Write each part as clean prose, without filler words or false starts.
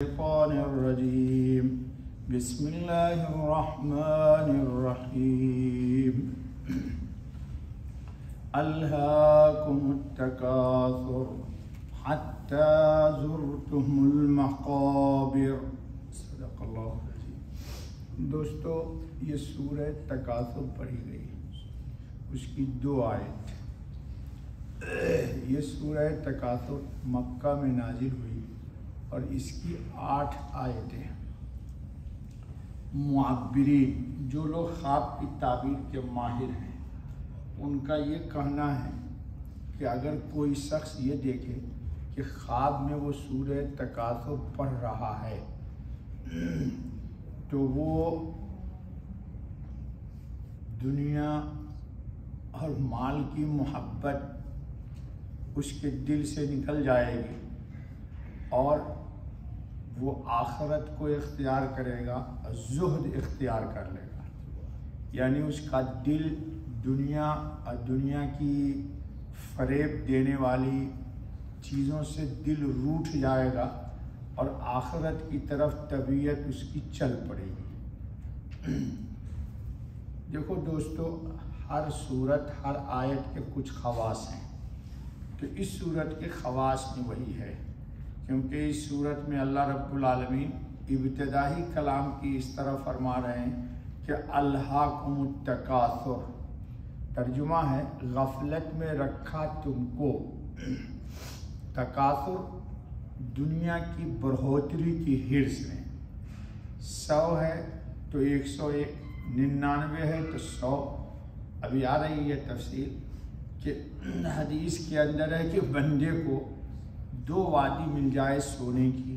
الشيطان الرجيم بسم الله الرحمن الرحيم ألهاكم التكاثر حتى زرتم المقابر صدق اللہ العظیم۔ دوستو، یہ سورہ تکاثر پڑھی گئی، اس کی 2 آیت۔ یہ سورہ تکاثر مکہ میں نازل ہوئی اور اس کی 8 آیتیں۔ معبرین، جو لوگ خواب کی تعبیر کے ماہر ہیں، ان کا یہ کہنا ہے کہ اگر کوئی شخص یہ دیکھے کہ خواب میں وہ سورہ تکاثر پڑھ رہا ہے تو وہ دنیا اور مال کی محبت اس کے دل سے نکل جائے گی اور وہ آخرت کو اختیار کرے گا، زہد اختیار کر لے گا، یعنی اس کا دل دنیا کی فریب دینے والی چیزوں سے دل روٹھ جائے گا اور آخرت کی طرف طبیعت اس کی چل پڑے گی۔ دیکھو دوستو، ہر صورت، ہر آیت کے کچھ خواص ہیں، تو اس صورت کے خواص میں وہی ہے، کیونکہ اس صورت میں اللہ رب العالمین ابتدائی کلام کی اس طرح فرما رہے ہیں کہ الہاکم التکاثر، ترجمہ ہے غفلت میں رکھا تم کو۔ تکاثر دنیا کی بڑھوتری کی حرص میں، 100 ہے تو 101، 99 ہے تو 100۔ ابھی آ رہی ہے تفصیل کہ حدیث کے اندر ہے کہ بندے کو 2 وادی مل جائے سونے کی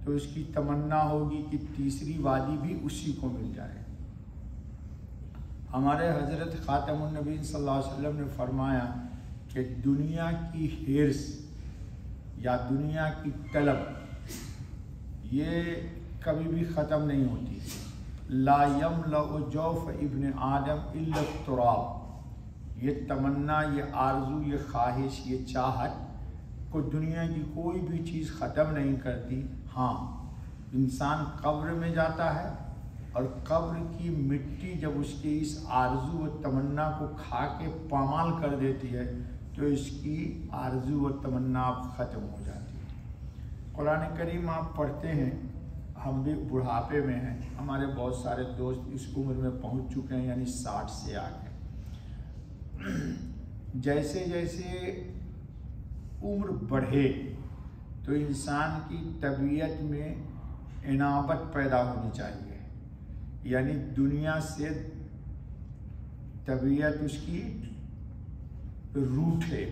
تو اس کی تمنا ہوگی کہ تیسری وادی بھی اسی کو مل جائے۔ ہمارے حضرت خاتم النبی صلی اللہ علیہ وسلم نے فرمایا کہ دنیا کی حرص یا دنیا کی طلب یہ کبھی بھی ختم نہیں ہوتی۔ لا یملأ جوف ابن آدم الا التراب، یہ تمنا، یہ آرزو، یہ خواہش، یہ چاہت کو دنیا کی کوئی بھی چیز ختم نہیں کرتی۔ ہاں، انسان قبر میں جاتا ہے اور قبر کی مٹی جب اس کی اس آرزو و تمنا کو کھا کے پامال کر دیتی ہے تو اس کی آرزو و تمنا ختم ہو جاتی ہے۔ قرآن کریم آپ پڑھتے ہیں، ہم بھی بڑھاپے میں ہیں، ہمارے بہت سارے دوست اس عمر میں پہنچ چکے ہیں، یعنی 60 سے آگے۔ جیسے جیسے عمر بڑھے تو انسان کی طبیعت میں انابت پیدا ہونی چاہیے، یعنی دنیا سے طبیعت اس کی روٹھے،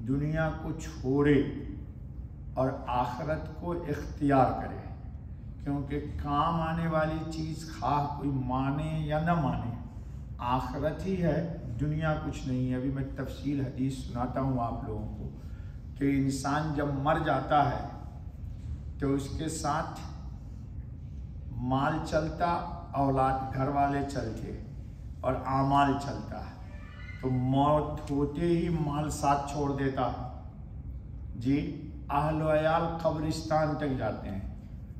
دنیا کو چھوڑے اور آخرت کو اختیار کرے، کیونکہ کام آنے والی چیز خواہ کوئی مانے یا نہ مانے آخرت ہی ہے، دنیا کچھ نہیں ہے۔ ابھی میں تفصیل حدیث سناتا ہوں آپ لوگوں کو کہ انسان جب مر جاتا ہے تو اس کے ساتھ مال چلتا، اولاد، گھر والے چلتے اور اعمال چلتا ہے، تو موت ہوتے ہی مال ساتھ چھوڑ دیتا ہے جی، اہل و عیال قبرستان تک جاتے ہیں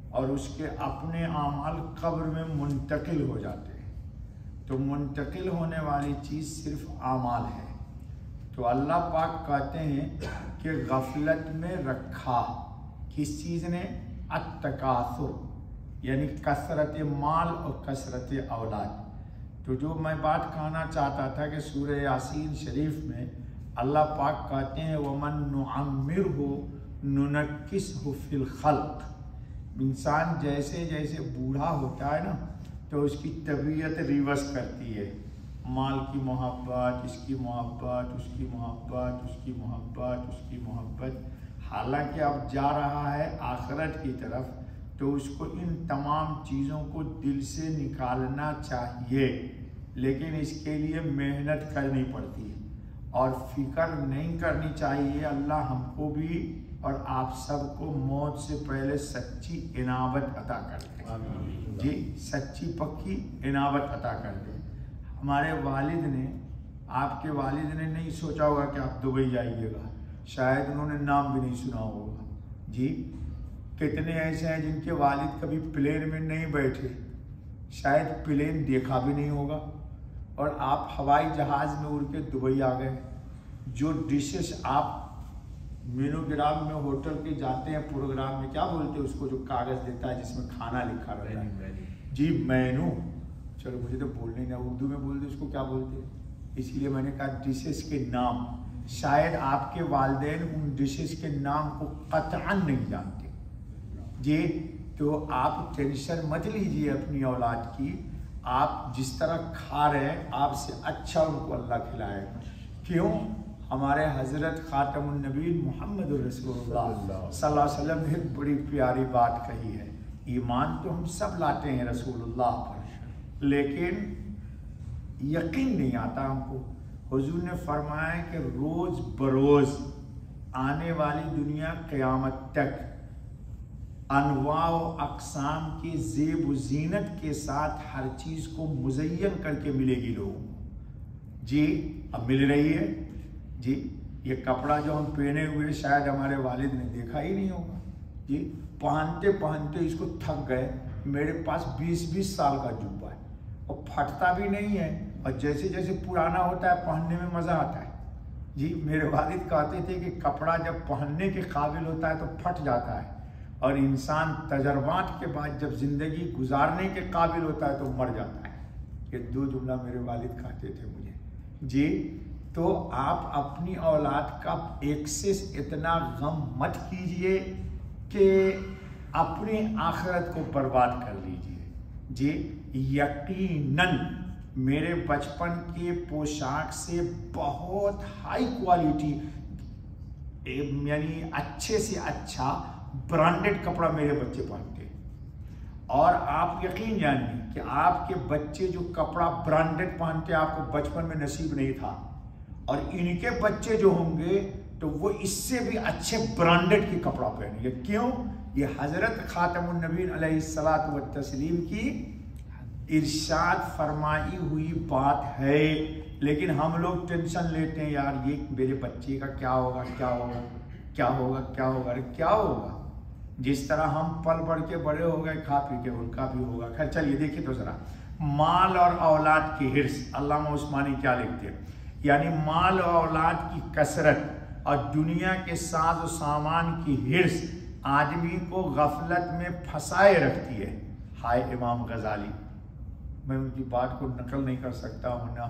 اور اس کے اپنے اعمال قبر میں منتقل ہو جاتے ہیں۔ تو منتقل ہونے والی چیز صرف اعمال ہے۔ تو اللہ پاک کہتے ہیں کہ غفلت میں رکھا، کس چیز نے؟ التکاثر، یعنی کثرت مال اور کثرت اولاد۔ تو جو میں بات کہنا چاہتا تھا کہ سورہ یاسین شریف میں اللہ پاک کہتے ہیں وَمَن نُعَمِّرْهُ نُنَكِّسْهُ فِي الْخَلْقِ، انسان جیسے جیسے بوڑھا ہوتا ہے نا تو اس کی طبیعت ریورس کرتی ہے، مال کی محبت، اس کی محبت، اس کی محبت، اس کی محبت، اس کی محبت، حالانکہ اب جا رہا ہے آخرت کی طرف، تو اس کو ان تمام چیزوں کو دل سے نکالنا چاہیے، لیکن اس کے لیے محنت کرنی پڑتی ہے اور فکر نہیں کرنی چاہیے۔ اللہ ہم کو بھی اور آپ سب کو موت سے پہلے سچی انابت عطا کر دے جی، سچی پکی انابت عطا کر دے۔ ہمارے والد نے، آپ کے والد نے نہیں سوچا ہوگا کہ آپ دبئی جائیے گا، شاید انہوں نے نام بھی نہیں سنا ہوگا جی، کتنے ایسے ہیں جن کے والد کبھی پلین میں نہیں بیٹھے، شاید پلین دیکھا بھی نہیں ہوگا، اور آپ ہوائی جہاز میں اڑ کے دبئی آ گئے۔ جو ڈشز آپ مینو گرام میں ہوٹل کے جاتے ہیں پروگرام میں، کیا بولتے ہیں اس کو جو کاغذ دیتا ہے جس میں کھانا لکھا رہتا ہے؟ جی مینو، چلو مجھے تو بولنے نہیں، اردو میں بول دیں اس کو کیا بولتے ہیں؟ اسی لیے میں نے کہا ڈشز کے نام، شاید آپ کے والدین ان ڈشز کے نام کو قطعاً نہیں جانتے۔ جی تو آپ ٹینشن مت لیجیے اپنی اولاد کی، آپ جس طرح کھا رہے ہیں آپ سے اچھا ان کو اللہ کھلائے گا۔ کیوں؟ ہمارے حضرت خاتم النبیین محمد رسول اللہ صلی اللہ علیہ وسلم نے ایک بڑی پیاری بات کہی ہے، ایمان تو ہم سب لاتے ہیں رسول اللہ پر، لیکن یقین نہیں آتا ہم کو۔ حضور نے فرمایا کہ روز بروز آنے والی دنیا قیامت تک انواع و اقسام کی زیب و زینت کے ساتھ ہر چیز کو مزین کر کے ملے گی لوگوں کو۔ جی اب مل رہی ہے۔ جی یہ کپڑا جو ہم پہنے ہوئے شاید ہمارے والد نے دیکھا ہی نہیں ہوگا، جی پہنتے پہنتے اس کو تھک گئے۔ میرے پاس 20 سال کا جوبہ ہے اور پھٹتا بھی نہیں ہے، اور جیسے جیسے پرانا ہوتا ہے پہننے میں مزہ آتا ہے۔ جی میرے والد کہتے تھے کہ کپڑا جب پہننے کے قابل ہوتا ہے تو پھٹ جاتا ہے، اور انسان تجربات کے بعد جب زندگی گزارنے کے قابل ہوتا ہے تو مر جاتا ہے۔ یہ دو جملہ میرے والد کہتے تھے مجھے۔ جی تو آپ اپنی اولاد کا ایکسس اتنا غم مت کیجئے کہ اپنی آخرت کو برباد کر لیجئے۔ جی یقیناً میرے بچپن کے پوشاک سے بہت ہائی کوالٹی یعنی اچھے سے اچھا برانڈڈ کپڑا میرے بچے پہنتے ہیں، اور آپ یقین جانیے کہ آپ کے بچے جو کپڑا برانڈڈ پہنتے آپ کو بچپن میں نصیب نہیں تھا، اور ان کے بچے جو ہوں گے تو وہ اس سے بھی اچھے برانڈڈ کی کپڑا پہنیں گے۔ کیوں؟ یہ حضرت خاتم النبیین علیہ الصلاۃ والتسلیم کی ارشاد فرمائی ہوئی بات ہے، لیکن ہم لوگ ٹینشن لیتے ہیں، یار یہ میرے بچے کا کیا ہوگا کیا ہوگا کیا ہوگا کیا ہوگا، ارے کیا ہوگا؟ جس طرح ہم پل بڑھ کے بڑے ہو گئے کھا پی کے، ان کا بھی ہوگا۔ خیر چلیے دیکھیں تو ذرا مال اور اولاد کی حرص، علامہ عثمانی کیا لکھتے ہیں؟ یعنی مال و اولاد کی کثرت اور دنیا کے ساز و سامان کی حرص آدمی کو غفلت میں پھنسائے رکھتی ہے۔ ہائے امام غزالی، میں ان کی بات کو نقل نہیں کر سکتا ورنہ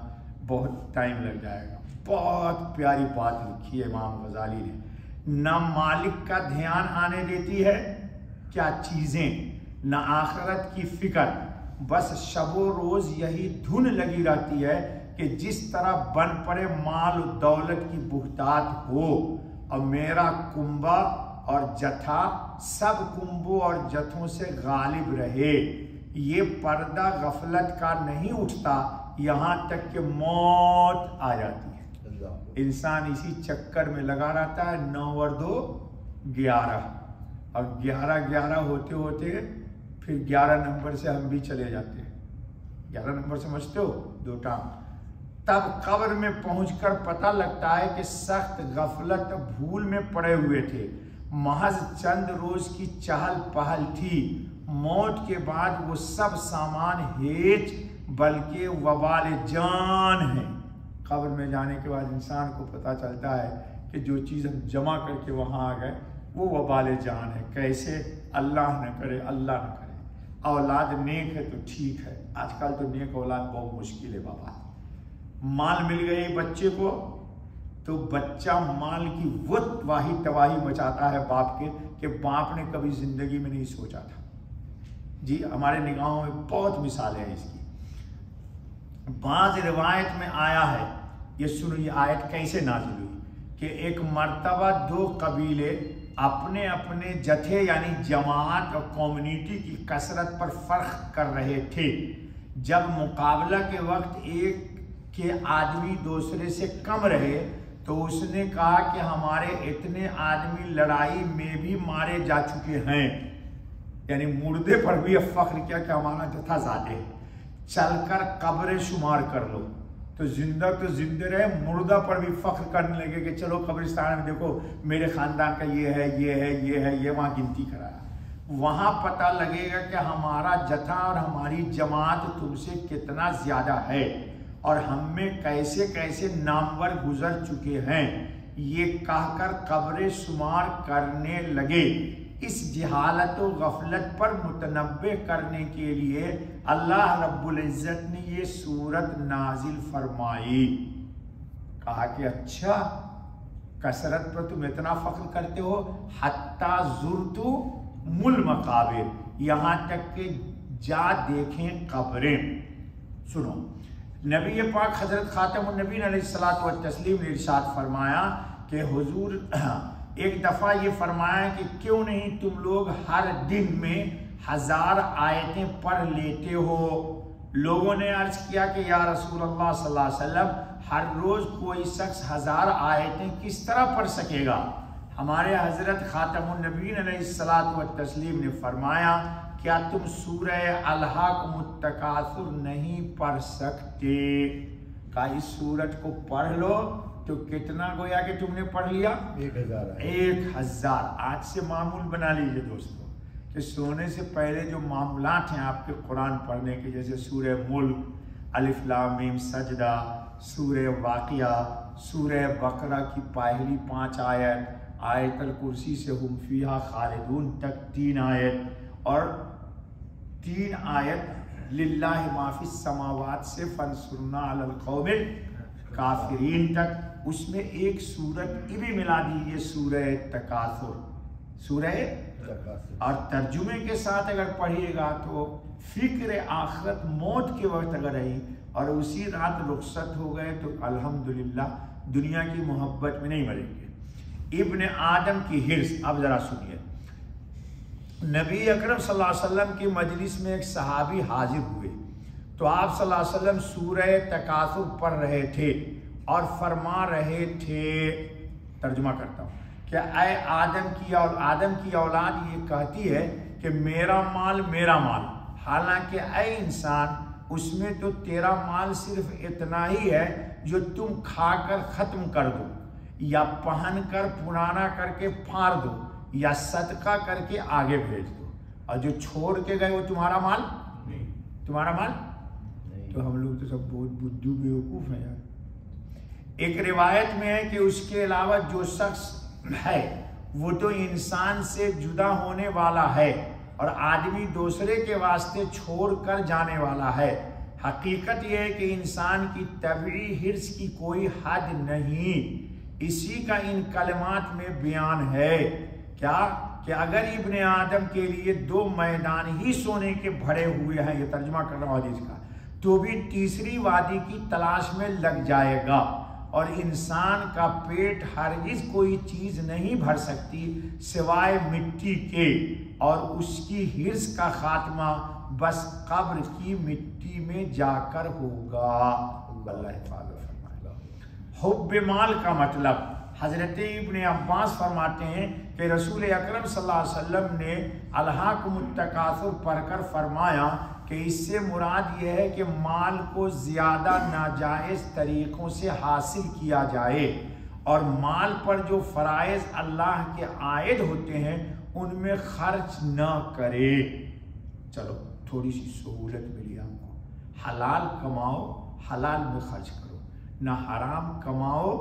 بہت ٹائم لگ جائے گا۔ بہت پیاری بات لکھی ہے امام غزالی نے۔ نہ مالک کا دھیان آنے دیتی ہے کیا چیزیں، نہ آخرت کی فکر، بس شب و روز یہی دھن لگی رہتی ہے کہ جس طرح بن پڑے مال و دولت کی بہتات ہو، اور میرا کنبا اور جتھا سب کنبوں اور جتھوں سے غالب رہے۔ یہ پردہ غفلت کا نہیں اٹھتا یہاں تک کہ موت آ جاتی ہے۔ انسان اسی چکر میں لگا رہتا ہے، 9 اور 2 11، اور 11 ہوتے ہوتے پھر 11 نمبر سے ہم بھی چلے جاتے ہیں۔ 11 نمبر سمجھتے ہو؟ 2 ٹانگ۔ تب قبر میں پہنچ کر پتہ لگتا ہے کہ سخت غفلت بھول میں پڑے ہوئے تھے، محض چند روز کی چہل پہل تھی، موت کے بعد وہ سب سامان ہیچ بلکہ وبال جان ہے۔ قبر میں جانے کے بعد انسان کو پتہ چلتا ہے کہ جو چیز ہم جمع کر کے وہاں آ گئے وہ وبال جان ہے۔ کیسے؟ اللہ نہ کرے، اللہ نہ کرے۔ اولاد نیک ہے تو ٹھیک ہے، آج کل تو نیک اولاد بہت مشکل ہے بابا۔ مال مل گئی بچے کو تو بچہ مال کی وہ واہی تباہی مچاتا ہے باپ کے کہ باپ نے کبھی زندگی میں نہیں سوچا تھا۔ جی ہمارے نگاہوں میں بہت مثالیں ہیں اس کی۔ بعض روایت میں آیا ہے، یہ سنو یہ آیت کیسے نازل ہوئی، کہ ایک مرتبہ 2 قبیلے اپنے اپنے جتھے یعنی جماعت اور کمیونٹی کی کثرت پر فرق کر رہے تھے۔ جب مقابلہ کے وقت ایک کے آدمی دوسرے سے کم رہے تو اس نے کہا کہ ہمارے اتنے آدمی لڑائی میں بھی مارے جا چکے ہیں، یعنی مردے پر بھی اب فخر کیا کہ ہمارا جتھا زیادہ ہے، چل کر قبریں شمار کر لو۔ تو زندہ رہے، مردہ پر بھی فخر کرنے لگے کہ چلو قبرستان میں دیکھو میرے خاندان کا یہ ہے یہ ہے یہ ہے، یہ وہاں گنتی کرایا۔ وہاں پتہ لگے گا کہ ہمارا جتھا اور ہماری جماعت تم سے کتنا زیادہ ہے اور ہم میں کیسے کیسے نامور گزر چکے ہیں۔ یہ کہہ کر قبر شمار کرنے لگے۔ اس جہالت و غفلت پر متنبہ کرنے کے لیے اللہ رب العزت نے یہ سورت نازل فرمائی۔ کہا کہ اچھا کثرت پر تم اتنا فخر کرتے ہو، حتیٰ زرتم المقابر، یہاں تک کہ جا دیکھیں قبریں۔ سنو، نبی پاک حضرت خاتم النبیین علیہ الصلوۃ والتسلیم نے ارشاد فرمایا کہ حضور ایک دفعہ یہ فرمایا کہ کیوں نہیں تم لوگ ہر دن میں 1000 آیتیں پڑھ لیتے ہو۔ لوگوں نے عرض کیا کہ یا رسول اللہ صلی اللہ علیہ وسلم ہر روز کوئی شخص 1000 آیتیں کس طرح پڑھ سکے گا؟ ہمارے حضرت خاتم النبیین علیہ الصلوۃ والتسلیم نے فرمایا کیا تم سورہ الہاکم التکاثر نہیں پڑھ سکتے؟ کہا اس سورت کو پڑھ لو تو کتنا گویا کہ تم نے پڑھ لیا؟ 1000۔ آج سے معمول بنا لیجئے دوستو کہ سونے سے پہلے جو معمولات ہیں آپ کے قرآن پڑھنے کے، جیسے سورہ ملک، الف لام میم سجدہ، سورہ واقعہ، سورہ بقرہ کی پہلی 5 آیت، آیت الکرسی سے ہم فیہا خالدون تک 3 آیت، اور 3 آیت للہ ما فی السماوات سے فانصرنا علی القوم الکافرین تک۔ اس میں ایک سورت یہ بھی ملا دیجیے، سورہ تکاثر، سورہ اور ترجمے کے ساتھ اگر پڑھیے گا تو فکر آخرت موت کے وقت اگر رہی اور اسی رات رخصت ہو گئے تو الحمدللہ دنیا کی محبت میں نہیں مریں گے۔ ابن آدم کی حرص، اب ذرا سنیے، نبی اکرم صلی اللہ علیہ وسلم کی مجلس میں ایک صحابی حاضر ہوئے تو آپ صلی اللہ علیہ وسلم سورہ تکاثر پڑھ رہے تھے اور فرما رہے تھے، ترجمہ کرتا ہوں، کہ اے آدم کی اولاد یہ کہتی ہے کہ میرا مال میرا مال، حالانکہ اے انسان اس میں تو تیرا مال صرف اتنا ہی ہے جو تم کھا کر ختم کر دو، یا پہن کر پرانا کر کے پھاڑ دو، یا صدقہ کر کے آگے بھیج دو، اور جو چھوڑ کے گئے وہ تمہارا مال نہیں، تمہارا مال نہیں۔ تو ہم لوگ تو سب بہت بدھو بیوقوف ہیں یار۔ ایک روایت میں ہے کہ اس کے علاوہ جو شخص ہے وہ تو انسان سے جدا ہونے والا ہے اور آدمی دوسرے کے واسطے چھوڑ کر جانے والا ہے۔ حقیقت یہ ہے کہ انسان کی طبعی حرص کی کوئی حد نہیں۔ اسی کا ان کلمات میں بیان ہے کیا کہ اگر ابن آدم کے لیے 2 میدان ہی سونے کے بھرے ہوئے ہیں، یہ ترجمہ کر رہا ہوں حدیث کا، تو بھی تیسری وادی کی تلاش میں لگ جائے گا، اور انسان کا پیٹ ہرگز کوئی چیز نہیں بھر سکتی سوائے مٹی کے، اور اس کی حرص کا خاتمہ بس قبر کی مٹی میں جا کر ہوگا۔ اللہ حفاظت فرمائے۔ حب مال کا مطلب، حضرت ابن عباس فرماتے ہیں کہ رسول اکرم صلی اللہ علیہ وسلم نے الہاکم التکاثر پڑھ کر فرمایا کہ اس سے مراد یہ ہے کہ مال کو زیادہ ناجائز طریقوں سے حاصل کیا جائے، اور مال پر جو فرائض اللہ کے عائد ہوتے ہیں ان میں خرچ نہ کرے۔ چلو تھوڑی سی سہولت ملی ہم کو، حلال کماؤ حلال میں خرچ کرو، نہ حرام کماؤ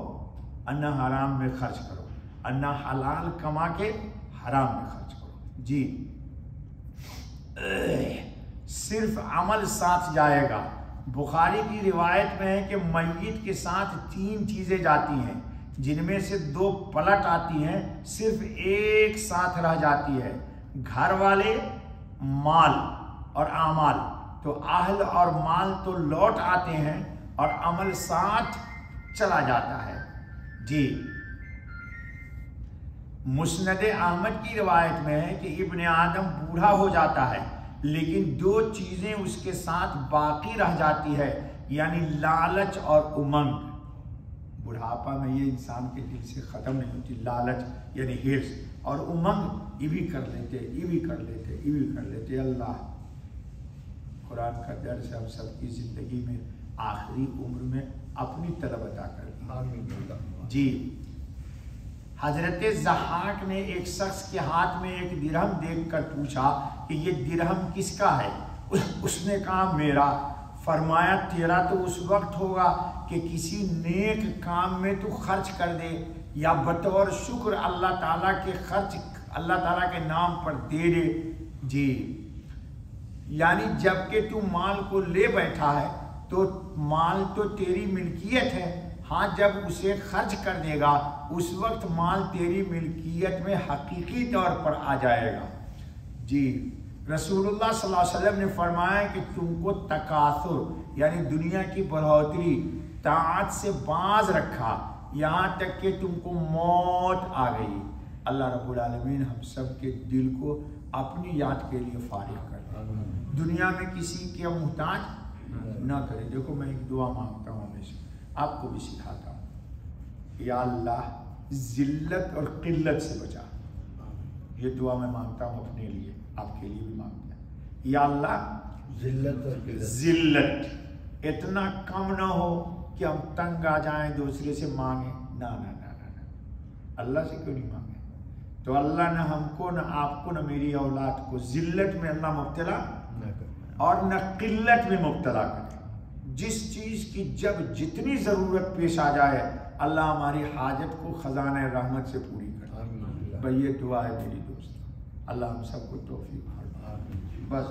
نہ حرام میں خرچ کرو، اور نہ حلال کما کے حرام میں خرچ کرو۔ جی صرف عمل ساتھ جائے گا۔ بخاری کی روایت میں ہے کہ میت کے ساتھ 3 چیزیں جاتی ہیں جن میں سے 2 پلٹ آتی ہیں، صرف ایک ساتھ رہ جاتی ہے، گھر والے، مال اور اعمال۔ تو اہل اور مال تو لوٹ آتے ہیں اور عمل ساتھ چلا جاتا ہے۔ جی مسند احمد کی روایت میں ہے کہ ابن آدم بوڑھا ہو جاتا ہے لیکن 2 چیزیں اس کے ساتھ باقی رہ جاتی ہے، یعنی لالچ اور امنگ۔ بڑھاپا میں یہ انسان کے دل سے ختم نہیں ہوتی، لالچ یعنی حرص، اور امنگ، یہ بھی کر لیتے، یہ بھی کر لیتے، یہ بھی کر لیتے۔ اللہ قرآن کا درس ہم سب کی زندگی میں آخری عمر میں اپنی طلب عطا کر دی۔ جی حضرت ضحاک نے ایک شخص کے ہاتھ میں ایک درہم دیکھ کر پوچھا کہ یہ درہم کس کا ہے؟ اس نے کہا میرا۔ فرمایا تیرا تو اس وقت ہوگا کہ کسی نیک کام میں تو خرچ کر دے یا بطور شکر اللہ تعالیٰ کے خرچ اللہ تعالیٰ کے نام پر دے دے۔ جی یعنی جب کہ تو مال کو لے بیٹھا ہے تو مال تو تیری ملکیت ہے، ہاں جب اسے خرچ کر دے گا اس وقت مال تیری ملکیت میں حقیقی طور پر آ جائے گا۔ جی رسول اللہ صلی اللہ علیہ وسلم نے فرمایا کہ تم کو تکاثر یعنی دنیا کی بڑھوتری طاعت سے باز رکھا یہاں تک کہ تم کو موت آ گئی۔ اللہ رب العالمین ہم سب کے دل کو اپنی یاد کے لیے فارغ کر دے، دنیا میں کسی کے محتاج نہ کرے۔ دیکھو میں ایک دعا مانگتا ہوں ہمیشہ، آپ کو بھی سکھاتا ہوں، یا اللہ ذلت اور قلت سے بچا۔ یہ دعا میں مانگتا ہوں اپنے لیے، آپ کے لیے بھی مانگتا ہوں، یا اللہ ذلت اور قلت، ذلت اتنا کم نہ ہو کہ ہم تنگ آ جائیں دوسرے سے مانگیں، نہ نہ نہ نہ اللہ سے کیوں نہیں مانگیں؟ تو اللہ نہ ہم کو نہ آپ کو نہ میری اولاد کو ذلت میں اللہ مبتلا اور نہ قلت میں مبتلا کرے۔ جس چیز کی جب جتنی ضرورت پیش آ جائے اللہ ہماری حاجت کو خزانہ رحمت سے پوری کرے۔ بھئی یہ دعا ہے میری دوست، اللہ ہم سب کو توفیق فرمائے۔ بس